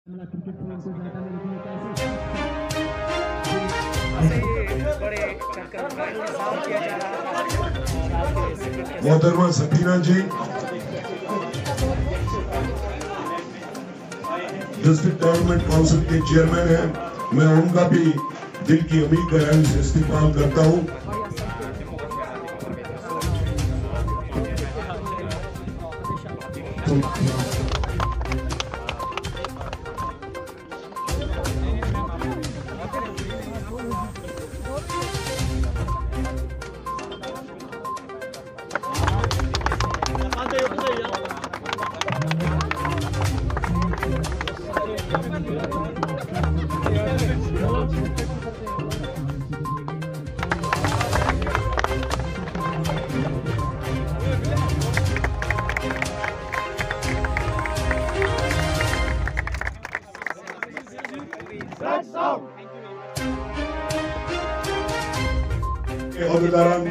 मोहतरमा सफीना जी district development council के chairman हैं, मैं उनका भी दिल की उम्मीद का इस्तेमाल करता हूं।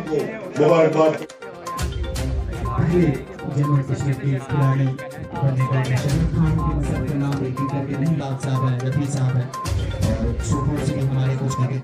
को मुबारकबाद। जम्मू कश्मीर के खिलाड़ी बनने का शरीफ खान के सबके नाम एक एक करके नहीं लाल साहब है, रफी साहब है और सुपर से भी हमारे कुछ करके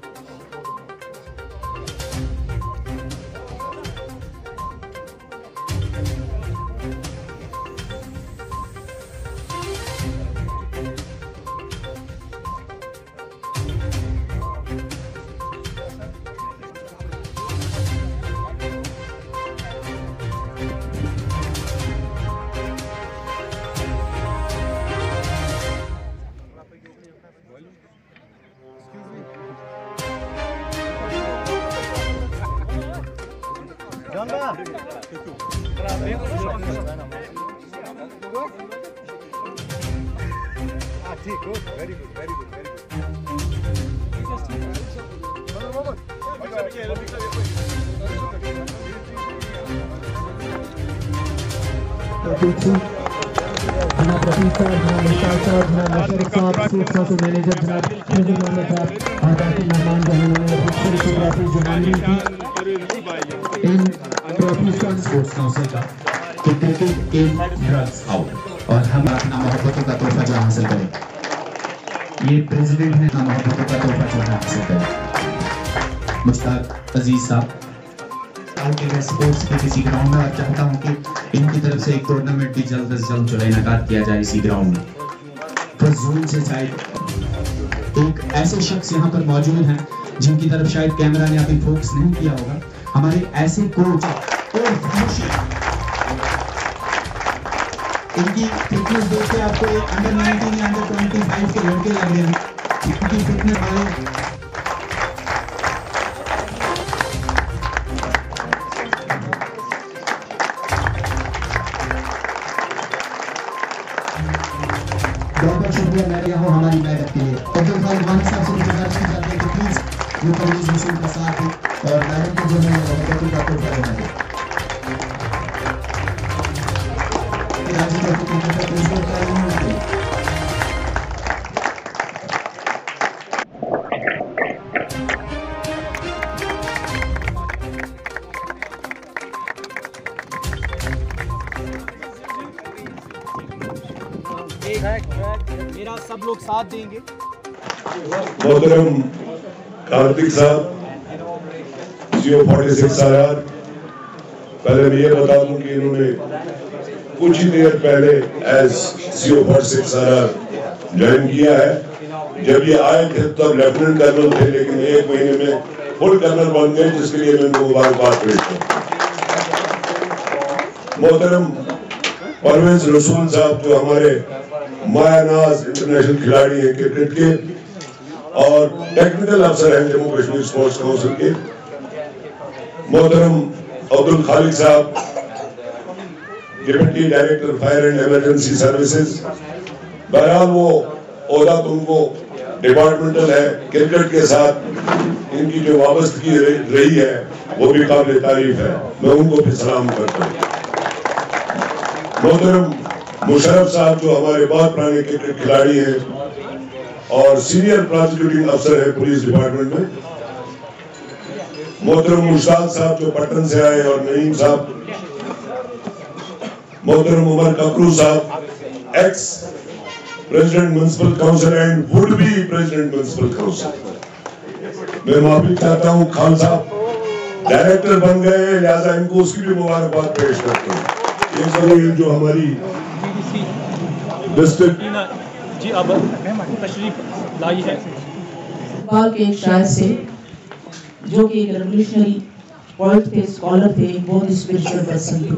और हम अपना मोहब्बतों का तोहफा जो हासिल करें, ये प्रेसिडेंट है ना मोहब्बतों का तोहफा जो हासिल करें। मुश्ताक अजीज साहब स्पोर्ट्स के किसी ग्राउंड में, और चाहता हूँ कि इनकी तरफ से एक टूर्नामेंट भी जल्द से जल्द जो है इनेकाद किया जाए इसी ग्राउंड में। फजूल से शायद एक ऐसे शख्स यहाँ पर मौजूद हैं जिनकी तरफ शायद कैमरा ने अभी फोकस नहीं किया होगा, हमारे ऐसे कोच और इनकी फिटनेस देख के आपको एक अंडर 19 या अंडर 25 के लड़के लग रहे हैं, इनकी फिटनेस वाले बहुत शुक्रिया मेरे यहाँ हमारी मेहनत के लिए। अब्दुल खालिद वानी साहब से गुजारिश की जाती है कि प्लीज वो परवेज मसूद का साथ है और मैडम को जो है मोहब्बतों का तोहफा देना है। राजी का मेरा सब लोग साथ देंगे। मोहतरम कार्तिक साहब CO46 RR, पहले मैं ये बता दूं कि इन्होंने कुछ ही देर पहले एज CO46 RR ज्वाइन किया है। जब ये आए थे तब लेफ्टिनेंट कर्नल थे, लेकिन एक महीने में फुल कर्नल बन गए, जिसके लिए मैं उनको मुबारकबाद भेजता हूं। मोहतरम परवेज रसूल साहब जो हमारे मायानाज इंटरनेशनल खिलाड़ी हैं क्रिकेट के और टेक्निकल अफसर हैं जम्मू कश्मीर स्पोर्ट्स काउंसिल के। मोहतरम अब्दुल खालिद साहब deputy director fire and emergency services. बहरहाल वो ओहदा तो उनको डिपार्टमेंटल है, क्रिकेट के साथ इनकी जो वाबस्तगी रही है वो भी काबिल तारीफ है, मैं उनको भी सलाम करता हूँ। मोहतरम मुशर्रफ साहब जो हमारे बहुत पुराने क्रिकेट खिलाड़ी हैं और सीनियर प्रोसिक्यूटिंग अफसर है पुलिस डिपार्टमेंट में। मोहतरम मुश्ताक साहब जो पटन से आए और नईम साहब। मोहतरम उमर ककरू साहब ex president municipal council and would be president municipal council. मैं माफी चाहता हूँ, खान साहब डायरेक्टर बन गए, लिहाजा इनको उसकी भी मुबारकबाद पेश करता हूँ। ये सभी जो हमारी डिस्ट्रिक्ट जी अब तशरीफ लाई है नेपाल के एक शायर से, जो कि एक रेवोल्यूशनरी पोएट थे, स्कॉलर थे, एक बहुत स्पिरिचुअल पर्सन थे,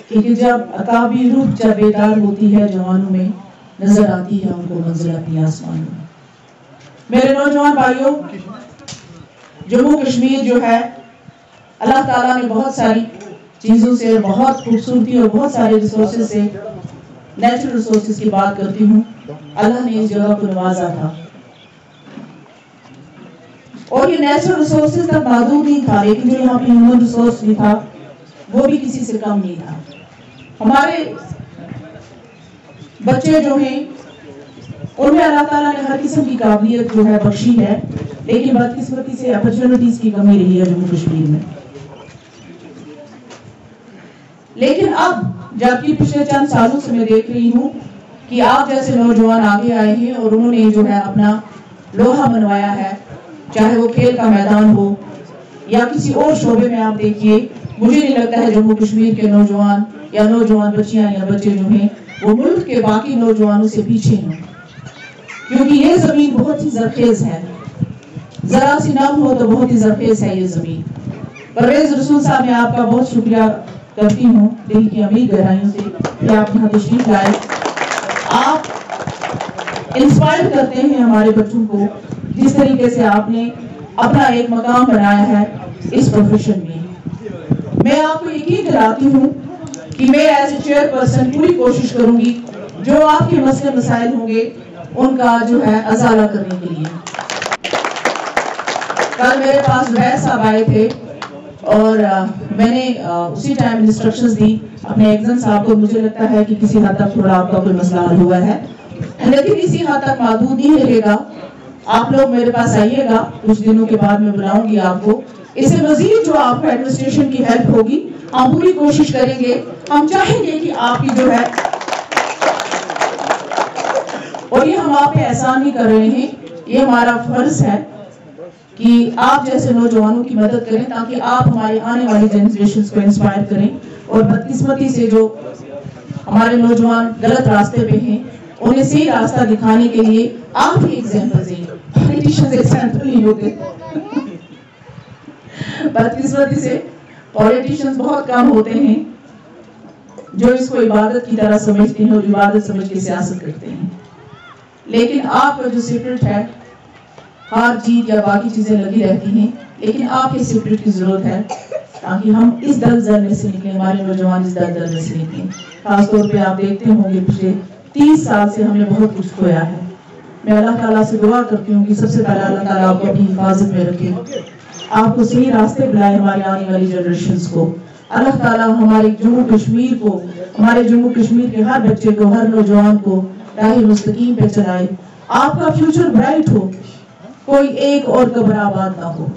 क्योंकि जब अकाबी रूह जब बेदार होती है जवानों में, नजर आती है उनको मंजिल अपनी आसमान में। मेरे नौजवान भाइयों, जम्मू कश्मीर जो है अल्लाह ताला ने बहुत सारी चीज़ों से, बहुत खूबसूरती और बहुत सारे रिसोर्सेज से, नेचुरल रिसोर्सेज की बात करती हूँ, अल्लाह ने इस जगह को नवाजा था। और ये नेचुरल रिसोर्सेज तक महदूद नहीं था, लेकिन जो यहाँ पे ह्यूमन रिसोर्स भी था वो भी किसी से कम नहीं था। हमारे बच्चे जो हैं उनमें अल्लाह ताला ने हर किस्म की काबिलियत जो है बख्शी है, लेकिन बदकिस्मती से अपॉर्चुनिटीज की कमी रही है जम्मू कश्मीर में। लेकिन अब जबकि पिछले चंद सालों से मैं देख रही हूँ कि आप जैसे नौजवान आगे आए हैं और उन्होंने जो है अपना लोहा मनवाया है, चाहे वो खेल का मैदान हो या किसी और शोबे में। आप देखिए, मुझे नहीं लगता है जम्मू कश्मीर के नौजवान या नौजवान बच्चियां या बच्चे जो हैं वो मुल्क के बाकी नौजवानों से पीछे हैं, क्योंकि ये जमीन बहुत ही जरखेज है। जरा सी नाम हो तो बहुत ही जरखेज है ये जमीन। परवेज रसूल साहब, मैं आपका बहुत शुक्रिया करती हूँ दिल की अमीर गहराइयों से कि आप यहाँ तशरीफ लाए। आप इंस्पायर करते हैं हमारे बच्चों को, जिस तरीके से आपने अपना एक मकाम बनाया है इस प्रोफेशन में। मैं आपको यकीन दिलाती हूँ कि मैं एज ए चेयरपर्सन पूरी कोशिश करूंगी जो आपके मसले मसाइल होंगे उनका जो है अजाला करने के लिए। कल मेरे पास वैद साहब आए थे और मैंने उसी टाइम इंस्ट्रक्शंस दी अपने एग्जाम साहब को। मुझे लगता है कि किसी हद तक थोड़ा आपका कोई मसला हल हुआ है, लेकिन इसी हद तक महदूद नहीं रहेगा। आप लोग मेरे पास आइएगा, कुछ दिनों के बाद मैं बुलाऊंगी आपको। इससे मजीद जो आपको एडमिनिस्ट्रेशन की हेल्प होगी हम पूरी कोशिश करेंगे। हम चाहेंगे कि आपकी जो है, और ये हम आप पे एहसान नहीं कर रहे हैं, ये हमारा फर्ज है कि आप जैसे नौजवानों की मदद करें ताकि आप हमारे आने वाली जनरेशन को इंस्पायर करें। और बदकिस्मती से जो हमारे नौजवान गलत रास्ते पे हैं उन्हें सही रास्ता दिखाने के लिए आप ही एग्जाम्पल दें। पॉलिटिशियंस एग्जाम्पल नहीं होते। बदकिस्मती से पॉलिटिशियंस बहुत कम होते हैं जो इसको इबादत की तरह समझते हैं और इबादत समझ के सियासत करते हैं। लेकिन आपका जो सीक्रेट है, हार जीत या बाकी चीजें लगी रहती हैं, लेकिन आपके सीक्रेट की जरूरत है ताकि हम इस दलदल में से निकलें, हमारे नौजवान इस दलदल में से निकलें। खासतौर पे आप देखते होंगे पिछले 30 साल से हमने बहुत कुछ खोया है। मैं अल्लाह ताला से दुआ करती हूँ कि सबसे पहले अल्लाह ताला आपको अपनी हिफाजत में रखे, आपको सही रास्ते बुलाए हमारे आने वाली जनरेशंस को। अल्लाह ताला हमारे जम्मू कश्मीर को, हमारे जम्मू कश्मीर के हर बच्चे को, हर नौजवान को राह मुस्तकीम पे चलाए। आपका फ्यूचर ब्राइट हो, कोई एक और कब्र आबाद ना हो,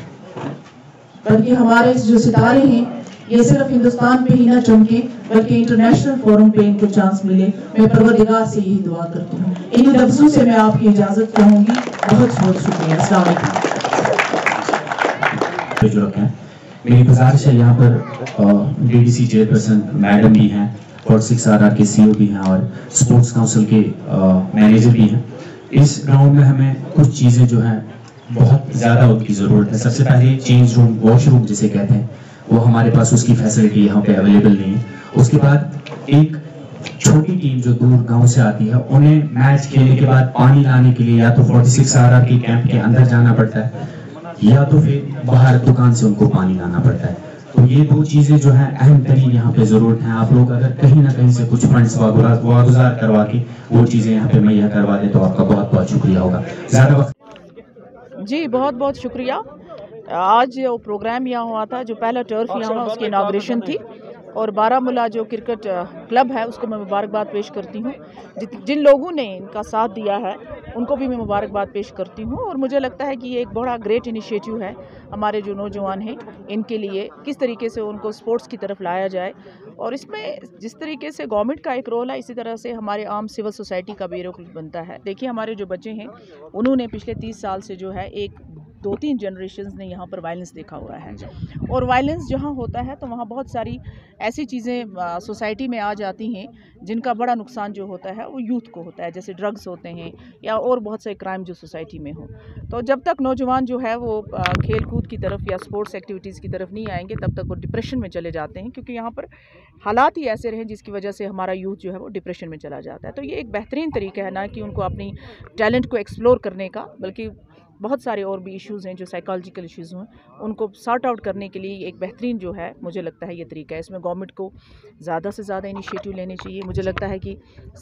बल्कि हमारे जो सितारे हैं ये सिर्फ हिंदुस्तान पे ही ना चमके बल्कि इंटरनेशनल फोरम पे इनको चांस मिले। मैं परवरदिगार से यही दुआ करती हूँ। इन लफ्जों से मैं आपकी इजाजत चाहूंगी। बहुत बहुत शुक्रिया। अस्सलाम वालेकुम। मेरी गुजारिश है, यहाँ पर डीडीसी चेयरपर्सन मैडम भी हैं, 46RR के CEO भी हैं और स्पोर्ट्स काउंसिल के मैनेजर भी हैं। इस ग्राउंड में हमें कुछ चीज़ें जो हैं बहुत ज़्यादा उनकी ज़रूरत है। सबसे पहले चेंज रूम, वॉशरूम जिसे कहते हैं, वो हमारे पास उसकी फैसिलिटी यहाँ पे अवेलेबल नहीं है। उसके बाद एक छोटी टीम जो दूर गांव से आती है, उन्हें मैच खेलने के बाद पानी लाने के लिए या तो 46RR के कैंप के अंदर जाना पड़ता है या तो फिर बाहर दुकान से उनको पानी लाना पड़ता है। तो ये दो चीज़ें जो है अहम तरीन यहाँ पे ज़रूरत है। आप लोग अगर कहीं ना कहीं से कुछ फंड्स वागुजार करवा के वो चीज़ें यहाँ पे मुहैया करवा दे तो आपका बहुत बहुत शुक्रिया होगा। ज़्यादा वक्त जी बहुत बहुत शुक्रिया। आज जो प्रोग्राम यहाँ हुआ था, जो पहला टर्फ यहाँ हुआ, उसकी इनाग्रेशन थी और बारामूला जो क्रिकेट क्लब है उसको मैं मुबारकबाद पेश करती हूँ। जिन लोगों ने इनका साथ दिया है उनको भी मैं मुबारकबाद पेश करती हूँ। और मुझे लगता है कि ये एक बड़ा ग्रेट इनिशिएटिव है हमारे जो नौजवान हैं इनके लिए, किस तरीके से उनको स्पोर्ट्स की तरफ लाया जाए اور اس میں جس طریقے سے گورنمنٹ کا ایک رول ہے اسی طرح سے ہمارے عام سول سوسائٹی کا بھی رول بنتا ہے. دیکھیے ہمارے جو بچے ہیں انہوں نے پچھلے 30 سال سے جو ہے 2-3 جنریشنز نے یہاں پر وائلنس دیکھا ہوا ہے, اور وائلنس جہاں ہوتا ہے تو وہاں بہت ساری ایسی چیزیں سوسائٹی میں آ جاتی ہیں جن کا بڑا نقصان جو ہوتا ہے وہ یوتھ کو ہوتا ہے, جیسے ڈرگز ہوتے ہیں یا اور بہت سے کرائم جو سوسائٹی میں ہوں. تو جب تک نوجوان جو ہے وہ کھیل کود کی طرف یا اسپورٹس ایکٹیویٹیز کی طرف نہیں آئیں گے تب تک وہ ڈپریشن میں چلے جاتے ہیں, کیونکہ یہاں پر حالات ہی ایسے رہیں جس کی وجہ سے ہمارا یوتھ جو ہے وہ ڈپریشن میں چلا جاتا ہے. تو یہ ایک بہترین طریقہ ہے نہ کہ ان کو اپنی ٹیلنٹ کو ایکسپلور کرنے کا, بلکہ بہت سارے اور بھی ایشوز ہیں جو سائیکالوجیکل ایشوز ہیں ان کو سارٹ آؤٹ کرنے کے لیے ایک بہترین جو ہے مجھے لگتا ہے یہ طریقہ ہے. اس میں گورنمنٹ کو زیادہ سے زیادہ انیشیٹو لینے چاہیے. مجھے لگتا ہے کہ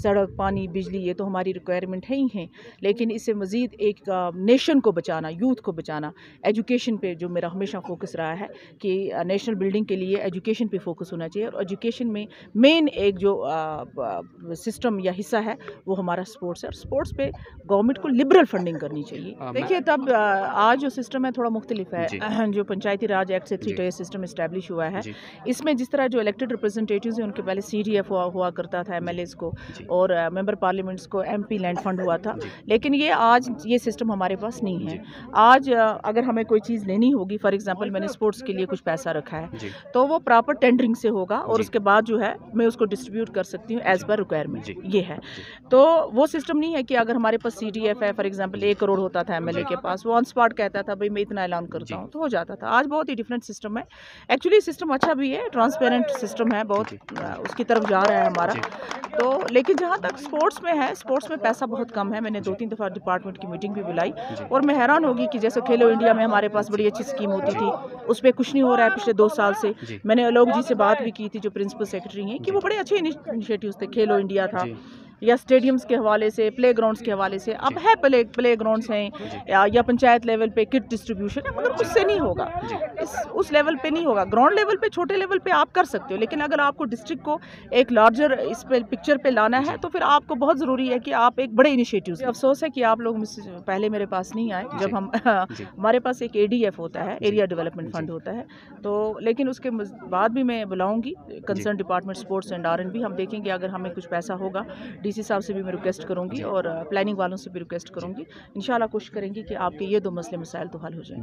سڑک, پانی, بجلی یہ تو ہماری ریکوائرمنٹ ہے ہی ہیں, لیکن اس سے مزید ایک نیشن کو بچانا, یوتھ کو بچانا, ایجوکیشن پہ جو میرا ہمیشہ فوکس رہا ہے کہ نیشنل بلڈنگ کے لیے ایجوکیشن پہ فوکس ہونا چاہیے, اور ایجوکیشن میں مین ایک جو سسٹم یا حصہ ہے وہ ہمارا سپورٹس ہے, اور سپورٹس پہ گورنمنٹ کو لبرل فنڈنگ کرنی چاہیے. دیکھیے تب آج جو سسٹم ہے تھوڑا مختلف ہے. جو پنچایتی راج ایکٹ سے 3 ٹائر سسٹم اسٹیبلش ہوا ہے, اس میں جس طرح جو الیکٹڈ ریپرزنٹیٹیوز ہیں ان کے پہلے CDF ہوا کرتا تھا, MLAs کو, اور ممبر پارلیمنٹس کو MP لینڈ فنڈ ہوا تھا, لیکن یہ سسٹم ہمارے پاس نہیں ہے. آج اگر ہمیں کوئی چیز لینی ہوگی, فار ایگزامپل میں نے اسپورٹس کے لیے کچھ پیسہ رکھا ہے تو وہ پراپر ٹینڈرنگ سے ہوگا, اور اس کے بعد جو ہے میں اس کو ڈسٹریبیوٹ کر سکتی ہوں ایز پر ریکوائرمنٹ. یہ ہے, تو وہ سسٹم نہیں ہے کہ اگر ہمارے پاس CDF ہے, فار ایگزامپل 1 کروڑ ہوتا تھا MLA کے پاس, وہ آن اسپاٹ کہتا تھا بھائی میں اتنا اعلان کرتا ہوں تو ہو جاتا تھا. آج بہت ہی ڈفرینٹ سسٹم ہے. ایکچولی سسٹم اچھا بھی ہے, ٹرانسپیرنٹ سسٹم ہے, بہت اس کی طرف جا رہا ہے ہمارا. تو لیکن جہاں تک اسپورٹس میں ہے, اسپورٹس میں پیسہ بہت کم ہے. میں نے 2-3 دفعہ ڈپارٹمنٹ کی میٹنگ بھی بلائی, اور میں حیران ہوگی کہ جیسے کھیلو انڈیا میں ہمارے پاس بڑی اچھی اسکیم ہوتی تھی, اس پہ کچھ نہیں ہو رہا ہے پچھلے 2 سال سے. میں نے الوک جی سے بات بھی کی تھی جو پرنسپل سیکرٹری ہیں, کہ وہ بڑے اچھے انیشیٹیوز تھے. کھیلو انڈیا تھا, یا اسٹیڈیمز کے حوالے سے, پلے گراؤنڈس کے حوالے سے. اب ہے پلے گراؤنڈس ہیں, یا پنچایت لیول پہ کٹ ڈسٹریبیوشن ہے, مگر اس سے نہیں ہوگا, اس لیول پہ نہیں ہوگا. گراؤنڈ لیول پہ, چھوٹے لیول پہ آپ کر سکتے ہو, لیکن اگر آپ کو ڈسٹرکٹ کو ایک لارجر اس پہ پکچر پہ لانا ہے تو پھر آپ کو بہت ضروری ہے کہ آپ ایک بڑے انیشیٹیوز. افسوس ہے کہ آپ لوگ پہلے میرے پاس نہیں آئے جب ہمارے پاس ایک ADF ہوتا ہے, ایریا ڈیولپمنٹ فنڈ ہوتا ہے. تو لیکن اس کے بعد بھی میں بلاؤں گی concern department sports and R&B. ہم دیکھیں گے اگر ہمیں کچھ پیسہ ہوگا, DC صاحب سے بھی میں ریکویسٹ کروں گی اور پلاننگ والوں سے بھی ریکویسٹ کروں گی. انشاءاللہ کوشش کریں گی کہ آپ کے یہ 2 مسئلے مسائل تو حل ہو جائیں.